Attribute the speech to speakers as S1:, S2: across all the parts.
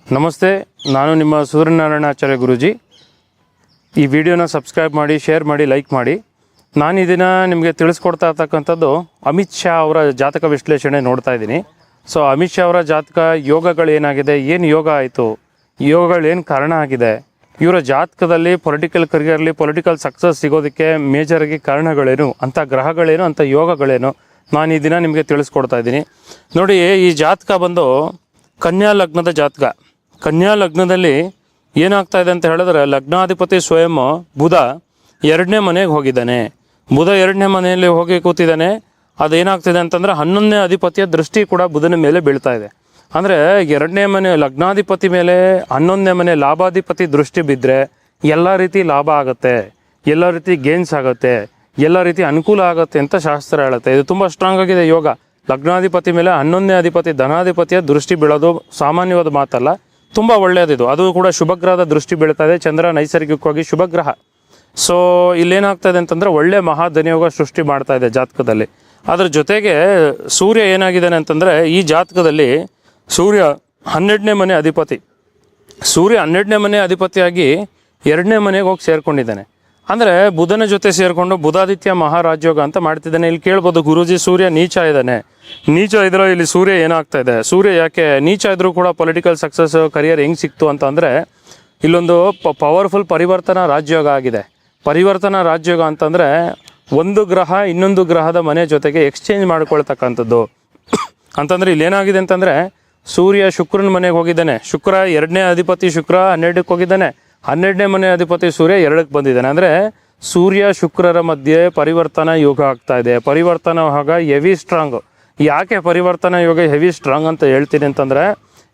S1: ನಮಸ್ತೆ, ನಾನು ನಿಮ್ಮ ಸೂರ್ಯನಾರಾಯಣಾಚಾರ್ಯ ಗುರೂಜಿ. ಈ ವಿಡಿಯೋನ ಸಬ್ಸ್ಕ್ರೈಬ್ ಮಾಡಿ, ಶೇರ್ ಮಾಡಿ, ಲೈಕ್ ಮಾಡಿ. ನಾನು ಈ ದಿನ ನಿಮಗೆ ತಿಳಿಸ್ಕೊಡ್ತಾ ಇರ್ತಕ್ಕಂಥದ್ದು ಅಮಿತ್ ಶಾ ಅವರ ಜಾತಕ ವಿಶ್ಲೇಷಣೆ ನೋಡ್ತಾ ಇದ್ದೀನಿ. ಸೊ ಅಮಿತ್ ಶಾ ಅವರ ಜಾತಕ ಯೋಗಗಳೇನಾಗಿದೆ, ಏನು ಯೋಗ ಆಯಿತು, ಯೋಗಗಳೇನು ಕಾರಣ ಆಗಿದೆ, ಇವರ ಜಾತಕದಲ್ಲಿ ಪೊಲಿಟಿಕಲ್ ಕರಿಯರ್ಲಿ ಪೊಲಿಟಿಕಲ್ ಸಕ್ಸಸ್ ಸಿಗೋದಕ್ಕೆ ಮೇಜರಾಗಿ ಕಾರಣಗಳೇನು, ಅಂಥ ಗ್ರಹಗಳೇನು, ಅಂಥ ಯೋಗಗಳೇನು, ನಾನು ಈ ದಿನ ನಿಮಗೆ ತಿಳಿಸ್ಕೊಡ್ತಾ ಇದ್ದೀನಿ. ನೋಡಿ, ಈ ಜಾತಕ ಬಂದು ಕನ್ಯಾ ಲಗ್ನದ ಜಾತಕ. ಕನ್ಯಾ ಲಗ್ನದಲ್ಲಿ ಏನಾಗ್ತಾ ಇದೆ ಅಂತ ಹೇಳಿದ್ರೆ, ಲಗ್ನಾಧಿಪತಿ ಸ್ವಯಂ ಬುಧ 2ನೇ ಮನೆಗೆ ಹೋಗಿದ್ದಾನೆ. ಬುಧ 2ನೇ ಮನೆಯಲ್ಲಿ ಹೋಗಿ ಕೂತಿದ್ದಾನೆ. ಅದೇನಾಗ್ತಿದೆ ಅಂತಂದರೆ 11ನೇ ಅಧಿಪತಿಯ ದೃಷ್ಟಿ ಕೂಡ ಬುಧನ ಮೇಲೆ ಬೀಳ್ತಾ ಇದೆ. ಅಂದರೆ 2ನೇ ಮನೆ ಲಗ್ನಾಧಿಪತಿ ಮೇಲೆ 11ನೇ ಮನೆ ಲಾಭಾಧಿಪತಿ ದೃಷ್ಟಿ ಬಿದ್ದರೆ ಎಲ್ಲ ರೀತಿ ಲಾಭ ಆಗುತ್ತೆ, ಎಲ್ಲ ರೀತಿ ಗೇನ್ಸ್ ಆಗುತ್ತೆ, ಎಲ್ಲ ರೀತಿ ಅನುಕೂಲ ಆಗುತ್ತೆ ಅಂತ ಶಾಸ್ತ್ರ ಹೇಳುತ್ತೆ. ಇದು ತುಂಬ ಸ್ಟ್ರಾಂಗ್ ಆಗಿದೆ ಯೋಗ. ಲಗ್ನಾಧಿಪತಿ ಮೇಲೆ 11ನೇ ಅಧಿಪತಿ ಧನಾಧಿಪತಿಯ ದೃಷ್ಟಿ ಬೀಳೋದು ಸಾಮಾನ್ಯವಾದ ಮಾತಲ್ಲ, ತುಂಬ ಒಳ್ಳೆಯದಿದು. ಅದು ಕೂಡ ಶುಭಗ್ರಹದ ದೃಷ್ಟಿ ಬೀಳ್ತಾ ಇದೆ. ಚಂದ್ರ ನೈಸರ್ಗಿಕವಾಗಿ ಶುಭಗ್ರಹ. ಸೊ ಇಲ್ಲೇನಾಗ್ತಾ ಇದೆ ಅಂತಂದರೆ ಒಳ್ಳೆ ಮಹಾಧನಿಯೋಗ ಸೃಷ್ಟಿ ಮಾಡ್ತಾ ಇದೆ ಜಾತಕದಲ್ಲಿ. ಅದ್ರ ಜೊತೆಗೆ ಸೂರ್ಯ ಏನಾಗಿದ್ದಾನೆ ಅಂತಂದರೆ, ಈ ಜಾತಕದಲ್ಲಿ ಸೂರ್ಯ 12ನೇ ಮನೆ ಅಧಿಪತಿ. ಸೂರ್ಯ 12ನೇ ಮನೆ ಅಧಿಪತಿಯಾಗಿ 2ನೇ ಮನೆಗೆ ಹೋಗಿ ಸೇರ್ಕೊಂಡಿದ್ದಾನೆ. ಅಂದರೆ ಬುಧನ ಜೊತೆ ಸೇರಿಕೊಂಡು ಬುಧಾದಿತ್ಯ ಮಹಾರಾಜ್ಯೋಗ ಅಂತ ಮಾಡ್ತಿದ್ದಾನೆ. ಇಲ್ಲಿ ಕೇಳ್ಬೋದು, ಗುರೂಜಿ ಸೂರ್ಯ ನೀಚ ಇದ್ದಾನೆ, ನೀಚ ಇದ್ರೆ ಇಲ್ಲಿ ಸೂರ್ಯ ಏನಾಗ್ತಾ ಇದೆ, ಸೂರ್ಯ ಯಾಕೆ ನೀಚ ಇದ್ರೂ ಕೂಡ ಪೊಲಿಟಿಕಲ್ ಸಕ್ಸಸ್ ಕರಿಯರ್ ಹೆಂಗೆ ಸಿಕ್ತು ಅಂತ ಅಂದರೆ, ಇಲ್ಲೊಂದು ಪವರ್ಫುಲ್ ಪರಿವರ್ತನಾ ರಾಜ್ಯೋಗ ಆಗಿದೆ. ಪರಿವರ್ತನಾ ರಾಜ್ಯೋಗ ಅಂತಂದರೆ ಒಂದು ಗ್ರಹ ಇನ್ನೊಂದು ಗ್ರಹದ ಮನೆ ಜೊತೆಗೆ ಎಕ್ಸ್ಚೇಂಜ್ ಮಾಡ್ಕೊಳ್ತಕ್ಕಂಥದ್ದು. ಅಂತಂದರೆ ಇಲ್ಲೇನಾಗಿದೆ ಅಂತಂದರೆ, ಸೂರ್ಯ ಶುಕ್ರನ ಮನೆಗೆ ಹೋಗಿದ್ದಾನೆ. ಶುಕ್ರ 2ನೇ ಅಧಿಪತಿ ಶುಕ್ರ 12ಕ್ಕೆ ಹೋಗಿದ್ದಾನೆ. 12ನೇ ಮನೆ ಅಧಿಪತಿ ಸೂರ್ಯ 2ಕ್ಕೆ ಬಂದಿದ್ದಾನೆ. ಅಂದರೆ ಸೂರ್ಯ ಶುಕ್ರರ ಮಧ್ಯೆ ಪರಿವರ್ತನಾ ಯೋಗ ಆಗ್ತಾ ಇದೆ. ಪರಿವರ್ತನಾ ಯೋಗ ಹೆವಿ ಸ್ಟ್ರಾಂಗ್. ಯಾಕೆ ಪರಿವರ್ತನಾ ಯೋಗ ಹೆವಿ ಸ್ಟ್ರಾಂಗ್ ಅಂತ ಹೇಳ್ತೀನಿ ಅಂತಂದರೆ,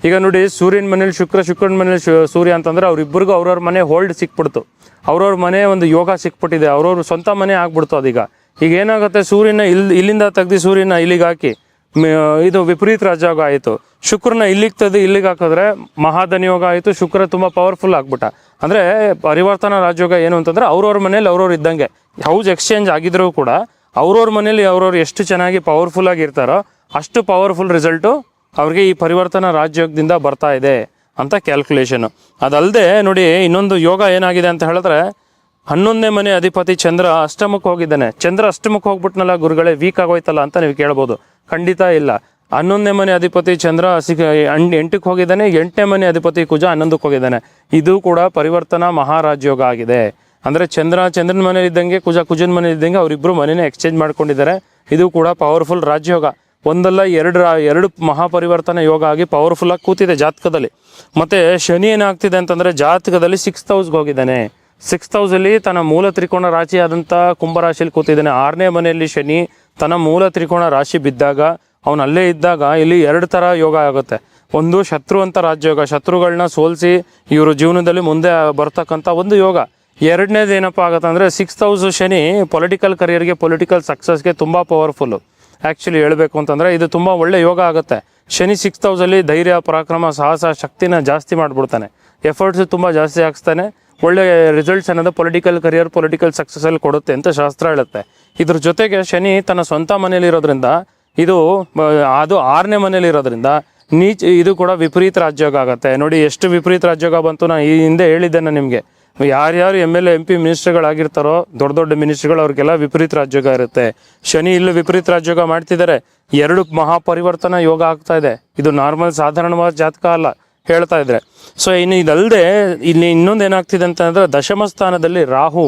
S1: ಈಗ ನೋಡಿ, ಸೂರ್ಯನ ಮನೇಲಿ ಶುಕ್ರ, ಶುಕ್ರನ ಮನೇಲಿ ಸೂರ್ಯ ಅಂತಂದರೆ ಅವರಿಬ್ಬರಿಗೂ ಅವ್ರವ್ರ ಮನೆ ಹೋಲ್ಡ್ ಸಿಕ್ಬಿಡ್ತು, ಅವ್ರವ್ರ ಮನೆ ಒಂದು ಯೋಗ ಸಿಕ್ಬಿಟ್ಟಿದೆ, ಅವ್ರವ್ರ ಸ್ವಂತ ಮನೆ ಆಗ್ಬಿಡ್ತು. ಅದೀಗ ಈಗ ಏನಾಗುತ್ತೆ, ಸೂರ್ಯನ ಇಲ್ಲಿಂದ ತೆಗ್ದು ಸೂರ್ಯನ ಇಲ್ಲಿಗೆ ಹಾಕಿ ಇದು ವಿಪರೀತ ರಾಜಯೋಗ ಆಯಿತು. ಶುಕ್ರನ ಇಲ್ಲಿಗೆ ತೆಗೆದು ಇಲ್ಲಿಗೆ ಹಾಕಿದ್ರೆ ಮಹಾಧನಿಯೋಗ ಆಯಿತು. ಶುಕ್ರ ತುಂಬ ಪವರ್ಫುಲ್ ಆಗ್ಬಿಟ್ಟ. ಅಂದರೆ ಪರಿವರ್ತನಾ ರಾಜಯೋಗ ಏನು ಅಂತಂದರೆ, ಅವ್ರವ್ರ ಮನೇಲಿ ಅವ್ರವ್ರು ಇದ್ದಂಗೆ ಹೌಸ್ ಎಕ್ಸ್ಚೇಂಜ್ ಆಗಿದ್ರೂ ಕೂಡ ಅವ್ರವ್ರ ಮನೇಲಿ ಅವ್ರವ್ರು ಎಷ್ಟು ಚೆನ್ನಾಗಿ ಪವರ್ಫುಲ್ ಆಗಿರ್ತಾರೋ ಅಷ್ಟು ಪವರ್ಫುಲ್ ರಿಸಲ್ಟು ಅವ್ರಿಗೆ ಈ ಪರಿವರ್ತನಾ ರಾಜಯೋಗದಿಂದ ಬರ್ತಾ ಇದೆ ಅಂತ ಕ್ಯಾಲ್ಕುಲೇಷನು. ಅದಲ್ಲದೆ ನೋಡಿ, ಇನ್ನೊಂದು ಯೋಗ ಏನಾಗಿದೆ ಅಂತ ಹೇಳಿದ್ರೆ, 11ನೇ ಮನೆ ಅಧಿಪತಿ ಚಂದ್ರ ಅಷ್ಟಮಕ್ಕೆ ಹೋಗಿದ್ದಾನೆ. ಚಂದ್ರ ಅಷ್ಟಮಕ್ಕೆ ಹೋಗ್ಬಿಟ್ನಲ್ಲ ಗುರುಗಳೇ, ವೀಕ್ ಆಗೋಯ್ತಲ್ಲ ಅಂತ ನೀವು ಕೇಳ್ಬೋದು. ಖಂಡಿತ ಇಲ್ಲ. 11ನೇ ಮನೆ ಅಧಿಪತಿ ಚಂದ್ರ 8ಕ್ಕೆ ಹೋಗಿದ್ದಾನೆ. 8ನೇ ಮನೆ ಅಧಿಪತಿ ಕುಜ 11ಕ್ಕೆ ಹೋಗಿದ್ದಾನೆ. ಇದು ಕೂಡ ಪರಿವರ್ತನಾ ಮಹಾರಾಜಯೋಗ ಆಗಿದೆ. ಅಂದರೆ ಚಂದ್ರನ ಮನೇಲಿ ಇದ್ದಂಗೆ ಕುಜನ ಮನೇಲಿ ಇದ್ದಂಗೆ ಅವರಿಬ್ಬರು ಮನೇನೆ ಎಕ್ಸ್ಚೇಂಜ್ ಮಾಡ್ಕೊಂಡಿದ್ದಾರೆ. ಇದು ಕೂಡ ಪವರ್ಫುಲ್ ರಾಜಯೋಗ. ಒಂದಲ್ಲ ಎರಡು ಮಹಾಪರಿವರ್ತನ ಯೋಗ ಆಗಿ ಪವರ್ಫುಲ್ ಆಗಿ ಕೂತಿದೆ ಜಾತಕದಲ್ಲಿ. ಮತ್ತು ಶನಿ ಏನಾಗ್ತಿದೆ ಅಂತಂದರೆ, ಜಾತಕದಲ್ಲಿ 6th ಹೌಸ್ಗೆ ಹೋಗಿದ್ದಾನೆ. 6th ಹೌಸಲ್ಲಿ ತನ್ನ ಮೂಲ ತ್ರಿಕೋಣ ರಾಶಿ ಆದಂಥ ಕುಂಭರಾಶಿಯಲ್ಲಿ ಕೂತಿದ್ದಾನೆ. 6ನೇ ಮನೆಯಲ್ಲಿ ಶನಿ ತನ್ನ ಮೂಲ ತ್ರಿಕೋಣ ರಾಶಿ ಬಿದ್ದಾಗ, ಅವನು ಅಲ್ಲೇ ಇದ್ದಾಗ ಇಲ್ಲಿ 2 ಥರ ಯೋಗ ಆಗುತ್ತೆ. ಒಂದು ಶತ್ರು ಅಂತ ರಾಜಯೋಗ, ಶತ್ರುಗಳನ್ನ ಸೋಲಿಸಿ ಇವರು ಜೀವನದಲ್ಲಿ ಮುಂದೆ ಬರ್ತಕ್ಕಂಥ ಒಂದು ಯೋಗ. 2ನೇದು ಏನಪ್ಪ ಆಗುತ್ತೆ ಅಂದರೆ, 6th ಹೌಸ್ ಶನಿ ಪೊಲಿಟಿಕಲ್ ಕರಿಯರ್ಗೆ ಪೊಲಿಟಿಕಲ್ ಸಕ್ಸಸ್ಗೆ ತುಂಬ ಪವರ್ಫುಲ್ಲು. ಆ್ಯಕ್ಚುಲಿ ಹೇಳಬೇಕು ಅಂತಂದರೆ ಇದು ತುಂಬ ಒಳ್ಳೆ ಯೋಗ ಆಗುತ್ತೆ. ಶನಿ 6th ಹೌಸಲ್ಲಿ ಧೈರ್ಯ, ಪರಾಕ್ರಮ, ಸಾಹಸ, ಶಕ್ತಿನ ಜಾಸ್ತಿ ಮಾಡಿಬಿಡ್ತಾನೆ. ಎಫರ್ಟ್ಸ್ ತುಂಬ ಜಾಸ್ತಿ ಹಾಕ್ಸ್ತಾನೆ. ಒಳ್ಳೆ ರಿಸಲ್ಟ್ಸ್ ಅನ್ನೋದು ಪೊಲಿಟಿಕಲ್ ಕರಿಯರ್ ಪೊಲಿಟಿಕಲ್ ಸಕ್ಸಸ್ಸಲ್ಲಿ ಕೊಡುತ್ತೆ ಅಂತ ಶಾಸ್ತ್ರ ಹೇಳುತ್ತೆ. ಇದ್ರ ಜೊತೆಗೆ ಶನಿ ತನ್ನ ಸ್ವಂತ ಮನೇಲಿರೋದ್ರಿಂದ, ಅದು 6ನೇ ಮನೇಲಿರೋದ್ರಿಂದ ಇದು ಕೂಡ ವಿಪರೀತ ರಾಜ್ಯೋಗ ಆಗುತ್ತೆ. ನೋಡಿ ಎಷ್ಟು ವಿಪರೀತ ರಾಜ್ಯೋಗ ಬಂತು. ನಾನು ಈ ಹಿಂದೆ ಹೇಳಿದ್ದೇನೆ ನಿಮಗೆ, ಯಾರ್ಯಾರು MLA MP ಮಿನಿಸ್ಟ್ರಿಗಳಾಗಿರ್ತಾರೋ, ದೊಡ್ಡ ಮಿನಿಸ್ಟ್ರಿಗಳು, ಅವ್ರಿಗೆಲ್ಲ ವಿಪರೀತ ರಾಜ್ಯೋಗ ಇರುತ್ತೆ. ಶನಿ ಇಲ್ಲೂ ವಿಪರೀತ ರಾಜ್ಯೋಗ ಮಾಡ್ತಿದ್ದಾರೆ. 2 ಮಹಾಪರಿವರ್ತನಾ ಯೋಗ ಆಗ್ತಾ ಇದೆ. ಇದು ನಾರ್ಮಲ್ ಸಾಧಾರಣವಾದ ಜಾತಕ ಅಲ್ಲ ಹೇಳ್ತಾ ಇದ್ರೆ. ಸೊ ಇನ್ನು ಇದಲ್ಲದೆ ಇಲ್ಲಿ ಇನ್ನೊಂದು ಏನಾಗ್ತಿದೆ ಅಂತಂದರೆ, ದಶಮ ಸ್ಥಾನದಲ್ಲಿ ರಾಹು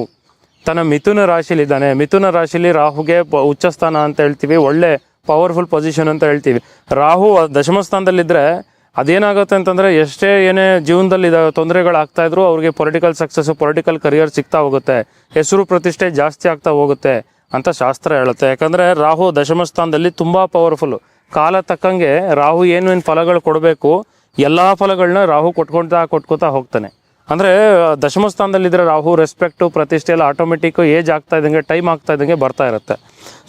S1: ತನ್ನ ಮಿಥುನ ರಾಶಿಲಿದ್ದಾನೆ. ಮಿಥುನ ರಾಶಿಲಿ ರಾಹುಗೆ ಉಚ್ಚ ಸ್ಥಾನ ಅಂತ ಹೇಳ್ತೀವಿ, ಒಳ್ಳೆ ಪವರ್ಫುಲ್ ಪೊಸಿಷನ್ ಅಂತ ಹೇಳ್ತೀವಿ. ರಾಹು ದಶಮ ಸ್ಥಾನದಲ್ಲಿದ್ದರೆ ಅದೇನಾಗುತ್ತೆ ಅಂತಂದರೆ, ಏನೇ ಜೀವನದಲ್ಲಿ ತೊಂದರೆಗಳಾಗ್ತಾ ಇದ್ರು ಅವ್ರಿಗೆ ಪೊಲಿಟಿಕಲ್ ಸಕ್ಸಸ್ಸು, ಪೊಲಿಟಿಕಲ್ ಕರಿಯರ್ ಸಿಗ್ತಾ ಹೋಗುತ್ತೆ, ಹೆಸರು ಪ್ರತಿಷ್ಠೆ ಜಾಸ್ತಿ ಆಗ್ತಾ ಹೋಗುತ್ತೆ ಅಂತ ಶಾಸ್ತ್ರ ಹೇಳುತ್ತೆ. ಯಾಕಂದರೆ ರಾಹು ದಶಮ ಸ್ಥಾನದಲ್ಲಿ ತುಂಬ ಪವರ್ಫುಲ್ಲು. ಕಾಲ ತಕ್ಕಂಗೆ ರಾಹು ಏನು ಫಲಗಳು ಕೊಡಬೇಕು ಎಲ್ಲ ಫಲಗಳನ್ನ ರಾಹು ಕೊಟ್ಕೊತಾ ಹೋಗ್ತಾನೆ. ಅಂದರೆ ದಶಮ ಸ್ಥಾನದಲ್ಲಿದ್ದರೆ ರಾಹು ರೆಸ್ಪೆಕ್ಟು, ಪ್ರತಿಷ್ಠೆ ಎಲ್ಲ ಆಟೋಮೆಟಿಕ್ಕು ಏಜ್ ಆಗ್ತಾ ಇದ್ದಂಗೆ, ಟೈಮ್ ಆಗ್ತಾ ಇದ್ದಂಗೆ ಬರ್ತಾ ಇರುತ್ತೆ.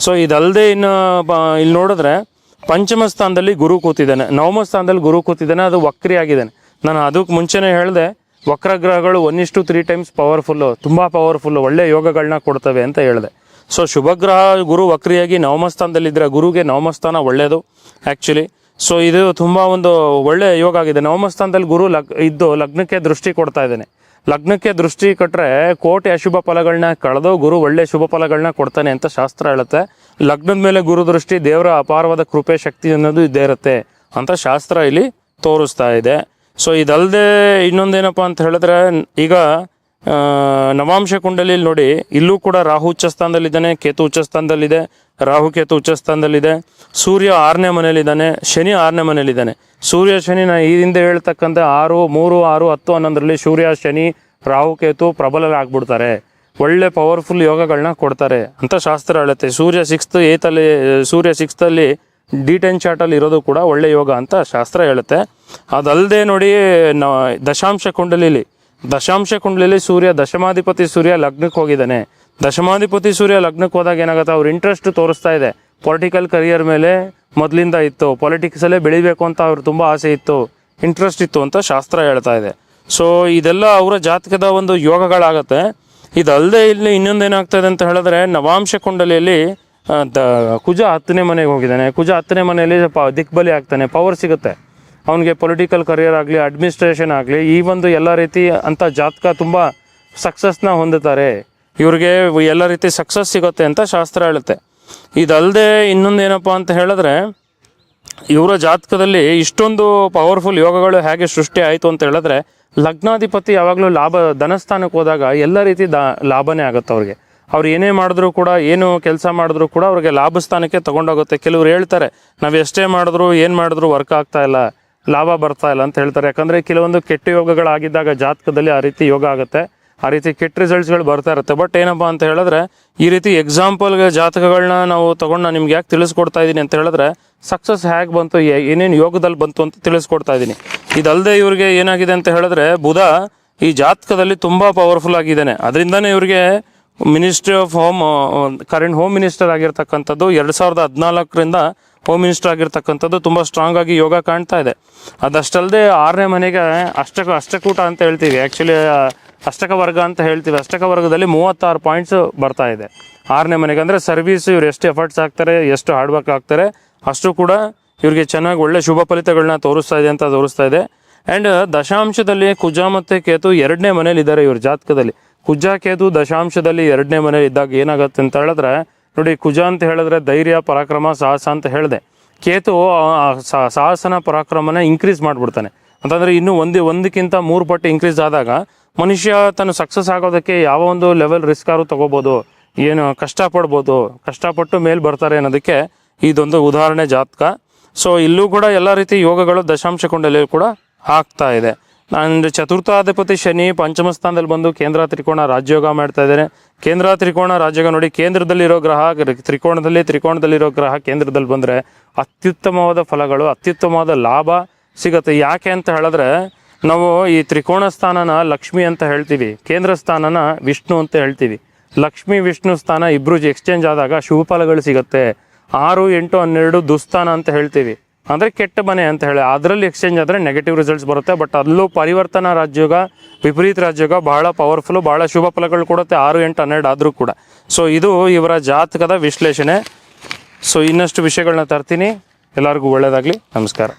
S1: ಸೊ ಇದಲ್ಲದೆ ಇಲ್ಲಿ ನೋಡಿದ್ರೆ ಪಂಚಮ ಸ್ಥಾನದಲ್ಲಿ ಗುರು ಕೂತಿದ್ದಾನೆ, 9ಮ ಸ್ಥಾನದಲ್ಲಿ ಗುರು ಕೂತಿದ್ದಾನೆ. ಅದು ವಕ್ರಿ ಆಗಿದ್ದಾನೆ. ನಾನು ಅದಕ್ಕೆ ಮುಂಚೆನೇ ಹೇಳಿದೆ, ವಕ್ರಗ್ರಹಗಳು 1:3 ಟೈಮ್ಸ್ ಪವರ್ಫುಲ್ಲು, ತುಂಬ ಪವರ್ಫುಲ್ಲು, ಒಳ್ಳೆ ಯೋಗಗಳನ್ನ ಕೊಡ್ತವೆ ಅಂತ ಹೇಳಿದೆ. ಸೊ ಶುಭಗ್ರಹ ಗುರು ವಕ್ರಿಯಾಗಿ 9ಮ ಸ್ಥಾನದಲ್ಲಿದ್ದರೆ, ಗುರುಗೆ 9ಮ ಸ್ಥಾನ ಒಳ್ಳೆಯದು ಆ್ಯಕ್ಚುಲಿ. ಸೊ ಇದು ತುಂಬ ಒಂದು ಒಳ್ಳೆ ಯೋಗ ಆಗಿದೆ. ನವಮ ಸ್ಥಾನದಲ್ಲಿ ಗುರು ಇದ್ದು ಲಗ್ನಕ್ಕೆ ದೃಷ್ಟಿ ಕೊಡ್ತಾ ಇದ್ದಾನೆ. ಲಗ್ನಕ್ಕೆ ದೃಷ್ಟಿ ಕೊಟ್ಟರೆ ಕೋಟಿ ಅಶುಭ ಫಲಗಳನ್ನ ಕಳೆದು ಗುರು ಒಳ್ಳೆ ಶುಭ ಫಲಗಳನ್ನ ಕೊಡ್ತಾನೆ ಅಂತ ಶಾಸ್ತ್ರ ಹೇಳುತ್ತೆ. ಲಗ್ನದ ಮೇಲೆ ಗುರು ದೃಷ್ಟಿ ದೇವರ ಅಪಾರವಾದ ಕೃಪೆ ಶಕ್ತಿ ಅನ್ನೋದು ಇದ್ದೇ ಇರುತ್ತೆ ಅಂತ ಶಾಸ್ತ್ರ ಇಲ್ಲಿ ತೋರಿಸ್ತಾ ಇದೆ. ಸೊ ಇದಲ್ಲದೆ ಇನ್ನೊಂದೇನಪ್ಪ ಅಂತ ಹೇಳಿದ್ರೆ, ಈಗ ನವಾಂಶ ಕುಂಡಲಿಯಲ್ಲಿ ನೋಡಿ, ಇಲ್ಲೂ ಕೂಡ ರಾಹು ಉಚ್ಚ ಸ್ಥಾನದಲ್ಲಿದ್ದಾನೆ, ಕೇತು ಉಚ್ಚ ಸ್ಥಾನದಲ್ಲಿದೆ, ರಾಹು ಕೇತು ಉಚ್ಚ ಸ್ಥಾನದಲ್ಲಿದೆ, ಸೂರ್ಯ 6ನೇ ಮನೆಯಲ್ಲಿದ್ದಾನೆ, ಶನಿ 6ನೇ ಮನೆಯಲ್ಲಿದ್ದಾನೆ. ಸೂರ್ಯ ಶನಿ ಈ ಹಿಂದೆ ಹೇಳ್ತಕ್ಕಂಥ 6, 3, 6, 10, 11ರಲ್ಲಿ ಸೂರ್ಯ ಶನಿ ರಾಹು ಕೇತು ಪ್ರಬಲರಾಗ್ಬಿಡ್ತಾರೆ, ಒಳ್ಳೆ ಪವರ್ಫುಲ್ ಯೋಗಗಳನ್ನ ಕೊಡ್ತಾರೆ ಅಂತ ಶಾಸ್ತ್ರ ಹೇಳುತ್ತೆ. ಸೂರ್ಯ 6th D10 ಚಾರ್ಟಲ್ಲಿ ಇರೋದು ಕೂಡ ಒಳ್ಳೆ ಯೋಗ ಅಂತ ಶಾಸ್ತ್ರ ಹೇಳುತ್ತೆ. ಅದಲ್ಲದೆ ನೋಡಿ, ದಶಾಂಶ ಕುಂಡಲಿಲಿ ಸೂರ್ಯ ದಶಮಾಧಿಪತಿ ಸೂರ್ಯ ಲಗ್ನಕ್ಕೆ ಹೋಗಿದ್ದಾನೆ. ದಶಮಾಧಿಪತಿ ಸೂರ್ಯ ಲಗ್ನಕ್ಕೆ ಹೋದಾಗ ಏನಾಗುತ್ತೆ, ಅವ್ರ ಇಂಟ್ರೆಸ್ಟ್ ತೋರಿಸ್ತಾ ಇದೆ. ಪೊಲಿಟಿಕಲ್ ಕರಿಯರ್ ಮೇಲೆ ಮೊದಲಿಂದ ಇತ್ತು, ಪೊಲಿಟಿಕ್ಸಲ್ಲೇ ಬೆಳಿಬೇಕು ಅಂತ ಅವ್ರು ತುಂಬ ಆಸೆ ಇತ್ತು, ಇಂಟ್ರೆಸ್ಟ್ ಇತ್ತು ಅಂತ ಶಾಸ್ತ್ರ ಹೇಳ್ತಾ ಇದೆ. ಸೊ ಇದೆಲ್ಲ ಅವರ ಜಾತಕದ ಒಂದು ಯೋಗಗಳಾಗತ್ತೆ. ಇದಲ್ಲದೆ ಇಲ್ಲಿ ಇನ್ನೊಂದೇನಾಗ್ತದೆ ಅಂತ ಹೇಳಿದ್ರೆ, ನವಾಂಶ ಕುಂಡಲಿಯಲ್ಲಿ ಕುಜ 10ನೇ ಮನೆಗೆ ಹೋಗಿದ್ದಾನೆ. ಕುಜ 10ನೇ ಮನೆಯಲ್ಲಿ ದಿಕ್ಬಲಿ ಆಗ್ತಾನೆ, ಪವರ್ ಸಿಗುತ್ತೆ ಅವನಿಗೆ. ಪೊಲಿಟಿಕಲ್ ಕರಿಯರ್ ಆಗಲಿ, ಅಡ್ಮಿನಿಸ್ಟ್ರೇಷನ್ ಆಗಲಿ, ಈ ಒಂದು ಎಲ್ಲ ರೀತಿ ಅಂತ ಜಾತಕ ತುಂಬ ಸಕ್ಸಸ್ನ ಹೊಂದುತ್ತಾರೆ. ಇವ್ರಿಗೆ ಎಲ್ಲ ರೀತಿ ಸಕ್ಸಸ್ ಸಿಗುತ್ತೆ ಅಂತ ಶಾಸ್ತ್ರ ಹೇಳುತ್ತೆ. ಇದಲ್ಲದೆ ಇನ್ನೊಂದೇನಪ್ಪ ಅಂತ ಹೇಳಿದ್ರೆ, ಇವರ ಜಾತಕದಲ್ಲಿ ಇಷ್ಟೊಂದು ಪವರ್ಫುಲ್ ಯೋಗಗಳು ಹೇಗೆ ಸೃಷ್ಟಿ ಆಯಿತು ಅಂತ ಹೇಳಿದ್ರೆ, ಲಗ್ನಾಧಿಪತಿ ಯಾವಾಗಲೂ ಧನಸ್ಥಾನಕ್ಕೆ ಹೋದಾಗ ಎಲ್ಲ ರೀತಿ ಲಾಭನೇ ಆಗುತ್ತೆ ಅವ್ರಿಗೆ. ಅವ್ರು ಏನೇ ಮಾಡಿದ್ರು ಕೂಡ, ಏನು ಕೆಲಸ ಮಾಡಿದ್ರು ಕೂಡ ಅವ್ರಿಗೆ ಲಾಭ ಸ್ಥಾನಕ್ಕೆ ತೊಗೊಂಡೋಗುತ್ತೆ. ಕೆಲವ್ರು ಹೇಳ್ತಾರೆ, ನಾವು ಎಷ್ಟೇ ಮಾಡಿದ್ರು ಏನು ಮಾಡಿದ್ರು ವರ್ಕ್ ಆಗ್ತಾ ಇಲ್ಲ, ಲಾಭ ಬರ್ತಾ ಇಲ್ಲ ಅಂತ ಹೇಳ್ತಾರೆ. ಯಾಕಂದರೆ ಕೆಲವೊಂದು ಕೆಟ್ಟ ಯೋಗಗಳಾಗಿದ್ದಾಗ ಜಾತಕದಲ್ಲಿ ಆ ರೀತಿ ಯೋಗ ಆಗುತ್ತೆ, ಆ ರೀತಿ ಕೆಟ್ಟ ರಿಸಲ್ಟ್ಸ್ಗಳು ಬರ್ತಾ ಇರುತ್ತೆ. ಬಟ್ ಏನಪ್ಪ ಅಂತ ಹೇಳಿದ್ರೆ, ಈ ರೀತಿ ಎಕ್ಸಾಂಪಲ್ಗೆ ಜಾತಕಗಳನ್ನ ನಾವು ತೊಗೊಂಡು ನಾನು ನಿಮ್ಗೆ ಯಾಕೆ ತಿಳಿಸ್ಕೊಡ್ತಾ ಇದ್ದೀನಿ ಅಂತ ಹೇಳಿದ್ರೆ, ಸಕ್ಸಸ್ ಹೇಗೆ ಬಂತು, ಏನೇನು ಯೋಗದಲ್ಲಿ ಬಂತು ಅಂತ ತಿಳಿಸ್ಕೊಡ್ತಾ ಇದ್ದೀನಿ. ಇದಲ್ಲದೆ ಇವ್ರಿಗೆ ಏನಾಗಿದೆ ಅಂತ ಹೇಳಿದ್ರೆ, ಬುಧ ಈ ಜಾತಕದಲ್ಲಿ ತುಂಬ ಪವರ್ಫುಲ್ ಆಗಿದ್ದಾನೆ. ಅದರಿಂದನೇ ಇವ್ರಿಗೆ ministry of current home minister ಆಗಿರ್ತಕ್ಕಂಥದ್ದು 2014ರಿಂದ ಹೋಮ್ ಮಿನಿಸ್ಟರ್ ಆಗಿರ್ತಕ್ಕಂಥದ್ದು ತುಂಬ ಸ್ಟ್ರಾಂಗ್ ಆಗಿ ಯೋಗ ಕಾಣ್ತಾ ಇದೆ. ಅದಷ್ಟಲ್ಲದೆ 6ನೇ ಮನೆಗೆ ಅಷ್ಟಕೂಟ ಅಂತ ಹೇಳ್ತೀವಿ, ಆ್ಯಕ್ಚುಲಿ ಅಷ್ಟಕ ವರ್ಗ ಅಂತ ಹೇಳ್ತೀವಿ. ಅಷ್ಟಕ ವರ್ಗದಲ್ಲಿ 36 ಪಾಯಿಂಟ್ಸ್ ಬರ್ತಾ ಇದೆ 6ನೇ ಮನೆಗೆ. ಅಂದರೆ ಸರ್ವಿಸ್, ಇವ್ರು ಎಷ್ಟು ಎಫರ್ಟ್ಸ್ ಹಾಕ್ತಾರೆ, ಎಷ್ಟು ಹಾರ್ಡ್ ವರ್ಕ್ ಆಗ್ತಾರೆ, ಅಷ್ಟು ಕೂಡ ಇವ್ರಿಗೆ ಚೆನ್ನಾಗಿ ಒಳ್ಳೆ ಶುಭ ಫಲಿತಗಳನ್ನ ತೋರಿಸ್ತಾ ಇದೆ ಅಂತ ತೋರಿಸ್ತಾ ಇದೆ. ಆ್ಯಂಡ್ ದಶಾಂಶದಲ್ಲಿ ಕುಜ ಮತ್ತು ಕೇತು 2ನೇ ಮನೇಲಿ ಇದ್ದಾರೆ ಇವ್ರ ಜಾತಕದಲ್ಲಿ. ಕುಜ ಕೇತು ದಶಾಂಶದಲ್ಲಿ 2ನೇ ಮನೇಲಿ ಇದ್ದಾಗ ಏನಾಗುತ್ತೆ ಅಂತ ಹೇಳಿದ್ರೆ, ನೋಡಿ, ಕುಜ ಅಂತ ಹೇಳಿದ್ರೆ ಧೈರ್ಯ, ಪರಾಕ್ರಮ, ಸಾಹಸ ಅಂತ ಹೇಳಿದೆ. ಕೇತು ಸಾಹಸನ ಪರಾಕ್ರಮನ ಇನ್ಕ್ರೀಸ್ ಮಾಡಿಬಿಡ್ತಾನೆ. ಅಂತಂದರೆ ಇನ್ನೂ ಒಂದಕ್ಕಿಂತ 3 ಪಟ್ಟು ಇನ್ಕ್ರೀಸ್ ಆದಾಗ ಮನುಷ್ಯ ತನ್ನ ಸಕ್ಸಸ್ ಆಗೋದಕ್ಕೆ ಯಾವ ಒಂದು ಲೆವೆಲ್ ರಿಸ್ಕ್ ಆದ್ರೂ ತೊಗೋಬೋದು, ಏನು ಕಷ್ಟಪಟ್ಟು ಮೇಲೆ ಬರ್ತಾರೆ ಅನ್ನೋದಕ್ಕೆ ಇದೊಂದು ಉದಾಹರಣೆ ಜಾತಕ. ಸೊ ಇಲ್ಲೂ ಕೂಡ ಎಲ್ಲ ರೀತಿ ಯೋಗಗಳು ದಶಾಂಶ ಕುಂಡಲಿಯಲ್ಲಿ ಕೂಡ ಆಗ್ತಾ ಇದೆ. ಆ್ಯಂಡ್ ಚತುರ್ಥಾಧಿಪತಿ ಶನಿ 5ಮ ಸ್ಥಾನದಲ್ಲಿ ಬಂದು ಕೇಂದ್ರ ತ್ರಿಕೋಣ ರಾಜಯೋಗ ಮಾಡ್ತಾ ಇದ್ದಾರೆ. ಕೇಂದ್ರ ತ್ರಿಕೋಣ ರಾಜಯೋಗ ನೋಡಿ, ಕೇಂದ್ರದಲ್ಲಿರೋ ಗ್ರಹ ತ್ರಿಕೋಣದಲ್ಲಿರೋ ಗ್ರಹ ಕೇಂದ್ರದಲ್ಲಿ ಬಂದರೆ ಅತ್ಯುತ್ತಮವಾದ ಫಲಗಳು, ಅತ್ಯುತ್ತಮವಾದ ಲಾಭ ಸಿಗುತ್ತೆ. ಯಾಕೆ ಅಂತ ಹೇಳಿದ್ರೆ, ನಾವು ಈ ತ್ರಿಕೋಣ ಸ್ಥಾನನ ಲಕ್ಷ್ಮಿ ಅಂತ ಹೇಳ್ತೀವಿ, ಕೇಂದ್ರ ಸ್ಥಾನನ ವಿಷ್ಣು ಅಂತ ಹೇಳ್ತೀವಿ. ಲಕ್ಷ್ಮಿ ವಿಷ್ಣು ಸ್ಥಾನ ಇಬ್ಬರು ಎಕ್ಸ್ಚೇಂಜ್ ಆದಾಗ ಶುಭ ಫಲಗಳು ಸಿಗುತ್ತೆ. 6, 8, 12 ದುಸ್ಥಾನ ಅಂತ ಹೇಳ್ತೀವಿ, ಅಂದರೆ ಕೆಟ್ಟ ಮನೆ ಅಂತ ಹೇಳಿ. ಅದರಲ್ಲಿ ಎಕ್ಸ್ಚೇಂಜ್ ಆದರೆ ನೆಗೆಟಿವ್ ರಿಸಲ್ಟ್ಸ್ ಬರುತ್ತೆ. ಬಟ್ ಅಲ್ಲೂ ಪರಿವರ್ತನಾ ರಾಜಯೋಗ, ವಿಪರೀತ ರಾಜಯೋಗ ಬಹಳ ಪವರ್ಫುಲ್ಲು, ಬಹಳ ಶುಭ ಫಲಗಳು ಕೊಡುತ್ತೆ 6, 8, 12 ಆದರೂ ಕೂಡ. ಸೊ ಇದು ಇವರ ಜಾತಕದ ವಿಶ್ಲೇಷಣೆ. ಸೊ ಇನ್ನಷ್ಟು ವಿಷಯಗಳನ್ನ ತರ್ತೀನಿ. ಎಲ್ಲರಿಗೂ ಒಳ್ಳೆಯದಾಗಲಿ. ನಮಸ್ಕಾರ.